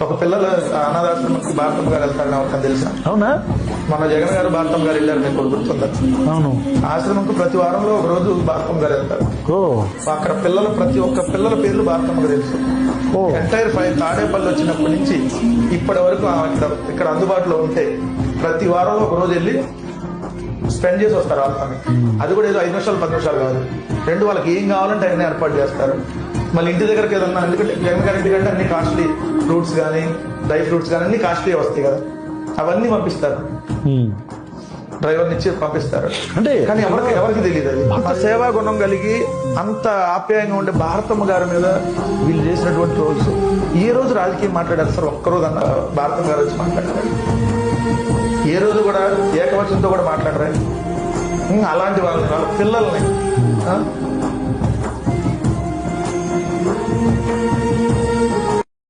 ఒక పిల్లలు అనాథాశ్రమానికి భారతం గారు వెళ్తారని ఎవరికైనా తెలుసా? అవునా? మన జగన్ గారు భారతం గారు వెళ్ళారు, మీకు గుర్తుందా? అవును. ఆశ్రమంకు ప్రతి వారంలో ఒక రోజు భారతం గారు వెళ్తారు. అక్కడ పిల్లలు ప్రతి ఒక్క పిల్లల పేర్లు భారతం గారు తెలుసు. ఎంటైర్ తాడేపల్లి వచ్చినప్పటి నుంచి ఇప్పటి వరకు ఇక్కడ అందుబాటులో ఉంటే ప్రతి వారంలో ఒక రోజు వెళ్ళి స్పెండ్ చేసి వస్తారు వాళ్ళతో. అది కూడా ఏదో 5 నిమిషాలు 10 నిమిషాలు కాదు, రెండు వాళ్ళకి ఏం కావాలంటే అన్ని ఏర్పాటు చేస్తారు. మళ్ళీ ఇంటి దగ్గరికి ఏదన్నా, ఎందుకంటే జగన్ గారి ఇంటికంటే అన్ని కాస్ట్లీ ఫ్రూట్స్ కానీ డ్రై ఫ్రూట్స్ కానీ అన్ని కాస్ట్లీ వస్తాయి కదా, అవన్నీ పంపిస్తారు, డ్రైవర్ని ఇచ్చి పంపిస్తారు. అంటే కానీ ఎవరికి తెలియదు అది. అంత సేవా గుణం కలిగి అంత ఆప్యాయంగా ఉండే భారతమ్మ గారి మీద వీళ్ళు చేసినటువంటి రోజు ఏ రోజు రాజకీయం మాట్లాడారు సార్? ఒక్కరోజు అన్న భారతమ్మ గారు వచ్చి మాట్లాడారు? ఏ రోజు కూడా ఏకవచనంతో కూడా మాట్లాడరా? అలాంటి వాళ్ళ పిల్లల్ని